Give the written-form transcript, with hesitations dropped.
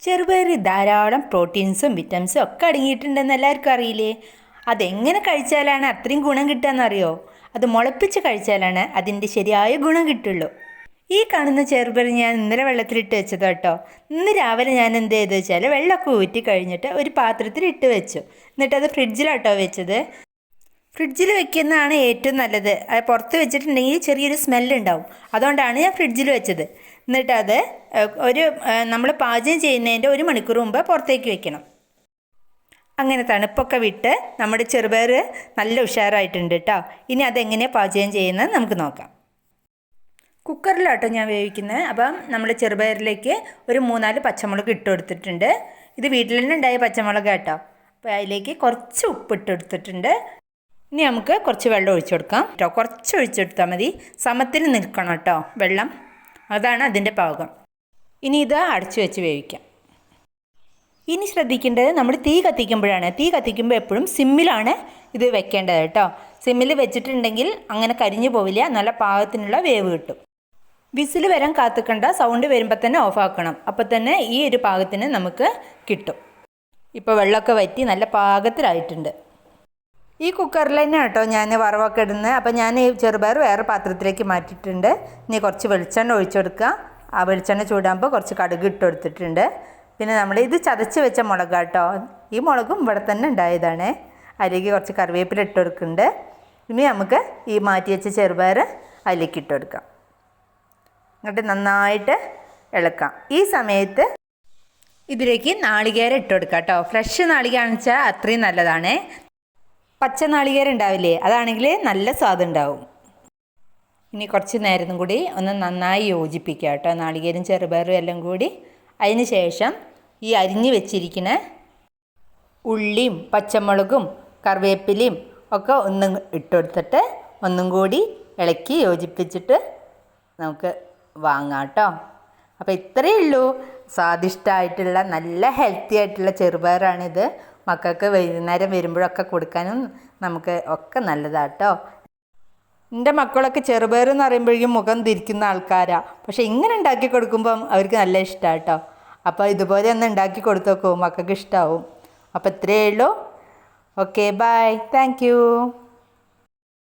ചെറുപയറിൽ ധാരാളം പ്രോട്ടീൻസും വിറ്റമിൻസും ഒക്കെ അടങ്ങിയിട്ടുണ്ടെന്ന് എല്ലാവർക്കും അറിയില്ലേ? അതെങ്ങനെ കഴിച്ചാലാണ് അത്രയും ഗുണം കിട്ടുകയെന്നറിയോ? അത് മുളപ്പിച്ച് കഴിച്ചാലാണ് അതിൻ്റെ ശരിയായ ഗുണം കിട്ടുള്ളൂ. ഈ കാണുന്ന ചെറുപയർ ഞാൻ ഇന്നലെ വെള്ളത്തിലിട്ട് വെച്ചത് കേട്ടോ. ഇന്ന് രാവിലെ ഞാൻ എന്ത് ചെയ്തു വെച്ചാൽ വെള്ളമൊക്കെ ഊറ്റി കഴിഞ്ഞിട്ട് ഒരു പാത്രത്തിൽ ഇട്ട് വെച്ചു. എന്നിട്ടത് ഫ്രിഡ്ജിലാട്ടോ വെച്ചത്. ഫ്രിഡ്ജിൽ വെക്കുന്നതാണ് ഏറ്റവും നല്ലത്. അത് പുറത്ത് വെച്ചിട്ടുണ്ടെങ്കിൽ ചെറിയൊരു സ്മെല്ലുണ്ടാവും. അതുകൊണ്ടാണ് ഞാൻ ഫ്രിഡ്ജിൽ വെച്ചത്. എന്നിട്ടത് നമ്മൾ പാചകം ചെയ്യുന്നതിൻ്റെ 1 മണിക്കൂർ മുമ്പ് പുറത്തേക്ക് വെക്കണം. അങ്ങനെ തണുപ്പൊക്കെ വിട്ട് നമ്മുടെ ചെറുപയർ നല്ല ഉഷാറായിട്ടുണ്ട് കേട്ടോ. ഇനി അതെങ്ങനെയാണ് പാചകം ചെയ്യുന്നത് നമുക്ക് നോക്കാം. കുക്കറിലാട്ടോ ഞാൻ വേവിക്കുന്നത്. അപ്പം നമ്മൾ ചെറുപയറിലേക്ക് ഒരു 3-4 പച്ചമുളക് ഇട്ട് കൊടുത്തിട്ടുണ്ട്. ഇത് വീട്ടിൽ തന്നെ ഉണ്ടായ പച്ചമുളക് കേട്ടോ. അപ്പോൾ അതിലേക്ക് കുറച്ച് ഉപ്പ് ഇട്ട് കൊടുത്തിട്ടുണ്ട്. ഇനി നമുക്ക് കുറച്ച് വെള്ളം ഒഴിച്ചു കൊടുക്കാം കേട്ടോ. കുറച്ച് ഒഴിച്ചെടുത്താൽ മതി. സമത്തിൽ നിൽക്കണം കേട്ടോ വെള്ളം. അതാണ് അതിൻ്റെ പാകം. ഇനി ഇത് അടച്ചു വെച്ച് വേവിക്കാം. ഇനി ശ്രദ്ധിക്കേണ്ടത് നമ്മൾ തീ കത്തിക്കുമ്പോഴാണ്. തീ കത്തിക്കുമ്പോൾ എപ്പോഴും സിമ്മിലാണ് ഇത് വെക്കേണ്ടത് കേട്ടോ. സിമ്മിൽ വെച്ചിട്ടുണ്ടെങ്കിൽ അങ്ങനെ കരിഞ്ഞു പോവില്ല. നല്ല പാകത്തിനുള്ള വേവ് കിട്ടും. വിസിൽ വരാൻ കാത്തിക്കണ്ട. സൗണ്ട് വരുമ്പോൾ തന്നെ ഓഫാക്കണം. അപ്പോൾ തന്നെ ഈ ഒരു പാകത്തിന് നമുക്ക് കിട്ടും. ഇപ്പോൾ വെള്ളമൊക്കെ വറ്റി നല്ല പാകത്തിലായിട്ടുണ്ട്. ഈ കുക്കറിൽ തന്നെ കേട്ടോ ഞാൻ വറവൊക്കെ ഇടുന്നത്. അപ്പോൾ ഞാൻ ഈ ചെറുപയർ വേറെ പാത്രത്തിലേക്ക് മാറ്റിയിട്ടുണ്ട്. ഇനി കുറച്ച് വെളിച്ചെണ്ണ ഒഴിച്ചു കൊടുക്കുക. ആ വെളിച്ചെണ്ണ ചൂടാകുമ്പോൾ കുറച്ച് കടുക് ഇട്ട് കൊടുത്തിട്ടുണ്ട്. പിന്നെ നമ്മൾ ഇത് ചതച്ച് വെച്ച മുളക് കേട്ടോ. ഈ മുളകും ഇവിടെ തന്നെ ഉണ്ടായതാണ്. അതിലേക്ക് കുറച്ച് കറിവേപ്പില ഇട്ട് കൊടുക്കുന്നുണ്ട്. ഇനി നമുക്ക് ഈ മാറ്റി വെച്ച ചെറുപയർ അതിലേക്ക് ഇട്ട് കൊടുക്കാം. എന്നിട്ട് നന്നായിട്ട് ഇളക്കാം. ഈ സമയത്ത് ഇതിലേക്ക് നാളികേരം ഇട്ട് കൊടുക്കാം കേട്ടോ. ഫ്രഷ് നാളികേരം വെച്ചാൽ അത്രയും നല്ലതാണ്. പച്ച നാളികേരം ഉണ്ടാവില്ലേ, അതാണെങ്കിൽ നല്ല സ്വാദ് ഉണ്ടാവും. ഇനി കുറച്ച് നേരം കൂടി ഒന്ന് നന്നായി യോജിപ്പിക്കുക കേട്ടോ, നാളികേരം ചെറുപയറും എല്ലാം കൂടി. അതിന് ശേഷം ഈ അരിഞ്ഞ് വെച്ചിരിക്കുന്ന ഉള്ളിയും പച്ചമുളകും കറിവേപ്പിലയും ഒക്കെ ഒന്നും ഇട്ടുകൊടുത്തിട്ട് ഒന്നും കൂടി ഇളക്കി യോജിപ്പിച്ചിട്ട് നമുക്ക് വാങ്ങാം കേട്ടോ. അപ്പോൾ ഇത്രയേ ഉള്ളൂ. സ്വാദിഷ്ടമായിട്ടുള്ള നല്ല ഹെൽത്തി ആയിട്ടുള്ള ചെറുപയറാണിത്. മക്കൾക്ക് വൈകുന്നേരം വരുമ്പോഴൊക്കെ കൊടുക്കാനും നമുക്ക് ഒക്കെ നല്ലതാണ് കേട്ടോ. എൻ്റെ മക്കളൊക്കെ ചെറുപയർ എന്ന് പറയുമ്പോഴേക്കും മുഖം തിരിക്കുന്ന ആൾക്കാരാണ്. പക്ഷേ ഇങ്ങനെ ഉണ്ടാക്കി കൊടുക്കുമ്പം അവർക്ക് നല്ല ഇഷ്ടമാണ് കേട്ടോ. അപ്പോൾ ഇതുപോലെ ഒന്ന് ഉണ്ടാക്കി കൊടുത്തു നോക്കൂ, മക്കൾക്ക് ഇഷ്ടമാവും. അപ്പോൾ ഇത്രയേ ഉള്ളൂ. Okay, bye, thank U.